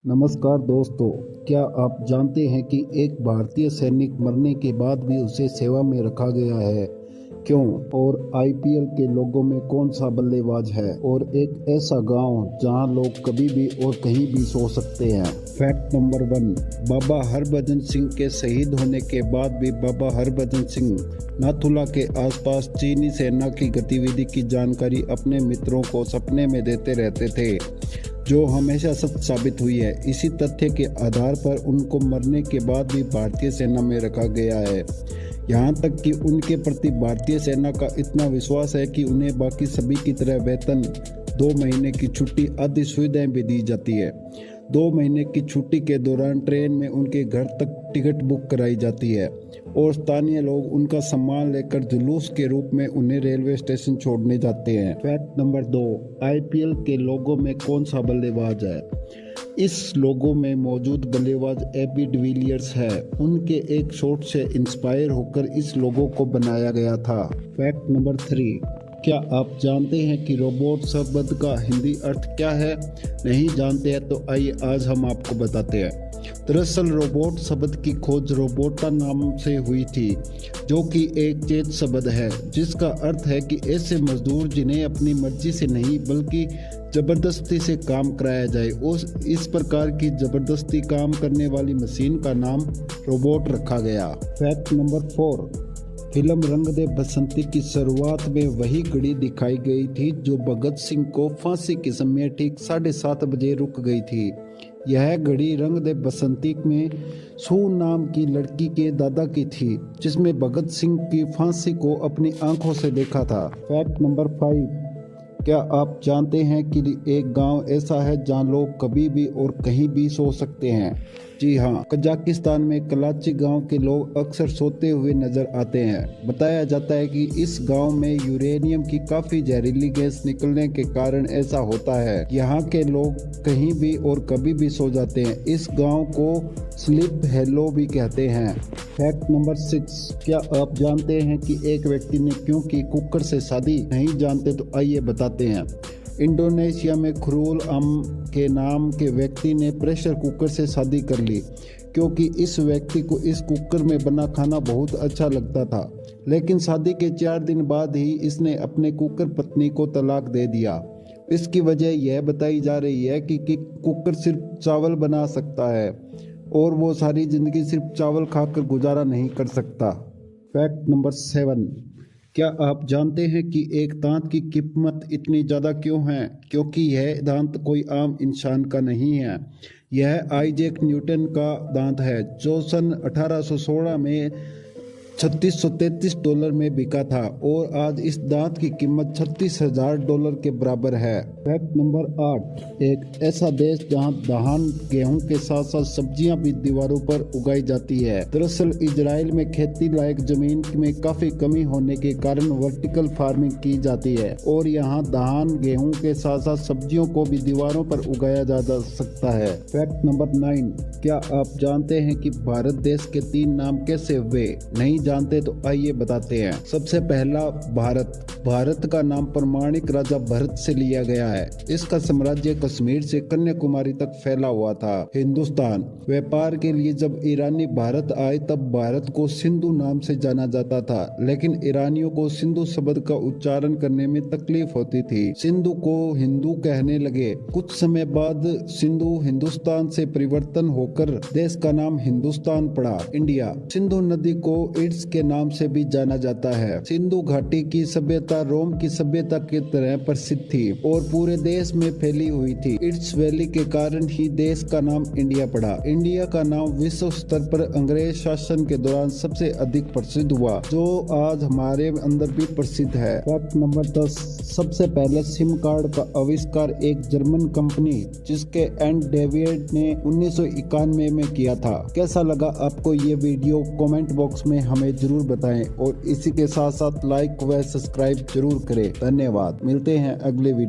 नमस्कार दोस्तों, क्या आप जानते हैं कि एक भारतीय सैनिक मरने के बाद भी उसे सेवा में रखा गया है? क्यों? और आईपीएल के लोगों में कौन सा बल्लेबाज है? और एक ऐसा गांव जहां लोग कभी भी और कहीं भी सो सकते हैं। फैक्ट नंबर 1, बाबा हरभजन सिंह के शहीद होने के बाद भी बाबा हरभजन सिंह नाथुला के आसपास चीनी सेना की गतिविधि की जानकारी अपने मित्रों को सपने में देते रहते थे, जो हमेशा सच साबित हुई है। इसी तथ्य के आधार पर उनको मरने के बाद भी भारतीय सेना में रखा गया है। यहाँ तक कि उनके प्रति भारतीय सेना का इतना विश्वास है कि उन्हें बाकी सभी की तरह वेतन, 2 महीने की छुट्टी आदि सुविधाएं भी दी जाती है। 2 महीने की छुट्टी के दौरान ट्रेन में उनके घर तक टिकट बुक कराई जाती है और स्थानीय लोग उनका सम्मान लेकर जुलूस के रूप में उन्हें रेलवे स्टेशन छोड़ने जाते हैं। फैक्ट नंबर 2, आईपीएल के लोगों में कौन सा बल्लेबाज है? इस लोगो में मौजूद बल्लेबाज एबी डिविलियर्स है। उनके एक शॉट से इंस्पायर होकर इस लोगो को बनाया गया था। फैक्ट नंबर 3, क्या आप जानते हैं कि रोबोट शब्द का हिंदी अर्थ क्या है? नहीं जानते हैं तो आइए आज हम आपको बताते हैं। दरअसल रोबोट शब्द की खोज रोबोटा नाम से हुई थी, जो कि एक चेत शब्द है जिसका अर्थ है कि ऐसे मजदूर जिन्हें अपनी मर्जी से नहीं बल्कि जबरदस्ती से काम कराया जाए, और इस प्रकार की जबरदस्ती काम करने वाली मशीन का नाम रोबोट रखा गया। फैक्ट नंबर 4, फिल्म रंग दे बसंती की शुरुआत में वही घड़ी दिखाई गई थी जो भगत सिंह को फांसी के समय ठीक 7:30 बजे रुक गई थी। यह घड़ी रंग दे बसंती में सू नाम की लड़की के दादा की थी, जिसमें भगत सिंह की फांसी को अपनी आंखों से देखा था। फैक्ट नंबर 5, क्या आप जानते हैं कि एक गांव ऐसा है जहां लोग कभी भी और कहीं भी सो सकते हैं? जी हाँ, कजाकिस्तान में कलाची गांव के लोग अक्सर सोते हुए नजर आते हैं। बताया जाता है कि इस गांव में यूरेनियम की काफी जहरीली गैस निकलने के कारण ऐसा होता है। यहाँ के लोग कहीं भी और कभी भी सो जाते हैं। इस गांव को स्लीप हेलो भी कहते हैं। फैक्ट नंबर 6, क्या आप जानते हैं कि एक व्यक्ति ने क्यों की कुकर से शादी? नहीं जानते तो आइए बताते हैं। इंडोनेशिया में खुरुल अम के नाम के व्यक्ति ने प्रेशर कुकर से शादी कर ली, क्योंकि इस व्यक्ति को इस कुकर में बना खाना बहुत अच्छा लगता था। लेकिन शादी के 4 दिन बाद ही इसने अपने कुकर पत्नी को तलाक दे दिया। इसकी वजह यह बताई जा रही है कि कुकर सिर्फ चावल बना सकता है और वो सारी जिंदगी सिर्फ चावल खाकर गुजारा नहीं कर सकता। फैक्ट नंबर 7, क्या आप जानते हैं कि एक दांत की कीमत इतनी ज़्यादा क्यों है? क्योंकि यह दांत कोई आम इंसान का नहीं है। यह आइजैक न्यूटन का दांत है, जो सन 1816 में $3633 में बिका था और आज इस दांत की कीमत $36,000 के बराबर है। फैक्ट नंबर 8, एक ऐसा देश जहां धान गेहूं के साथ साथ सब्जियां भी दीवारों पर उगाई जाती है। दरअसल इजराइल में खेती लायक जमीन में काफी कमी होने के कारण वर्टिकल फार्मिंग की जाती है और यहां धान गेहूं के साथ साथ सब्जियों को भी दीवारों पर उगाया जा सकता है। फैक्ट नंबर 9, क्या आप जानते हैं कि भारत देश के 3 नाम कैसे हुए? नहीं जानते तो आइए बताते हैं। सबसे पहला भारत का नाम प्रमाणिक राजा भरत से लिया गया है। इसका साम्राज्य कश्मीर से कन्याकुमारी तक फैला हुआ था। हिंदुस्तान, व्यापार के लिए जब ईरानी भारत आए तब भारत को सिंधु नाम से जाना जाता था, लेकिन ईरानियों को सिंधु शब्द का उच्चारण करने में तकलीफ होती थी। सिंधु को हिंदू कहने लगे। कुछ समय बाद सिंधु हिंदुस्तान से परिवर्तन होकर देश का नाम हिंदुस्तान पड़ा। इंडिया, सिंधु नदी को इंडस के नाम से भी जाना जाता है। सिंधु घाटी की सभ्यता रोम की सभ्यता की तरह प्रसिद्ध थी और पूरे देश में फैली हुई थी। इंडस वैली के कारण ही देश का नाम इंडिया पड़ा। इंडिया का नाम विश्व स्तर पर अंग्रेज शासन के दौरान सबसे अधिक प्रसिद्ध हुआ, जो आज हमारे अंदर भी प्रसिद्ध है। फैक्ट नंबर 10, सबसे पहले सिम कार्ड का आविष्कार एक जर्मन कंपनी जिसके एंड डेविड ने 1991 में किया था। कैसा लगा आपको ये वीडियो? कमेंट बॉक्स में हमें जरूर बताएं और इसी के साथ साथ लाइक व सब्सक्राइब जरूर करें। धन्यवाद। मिलते हैं अगले वीडियो।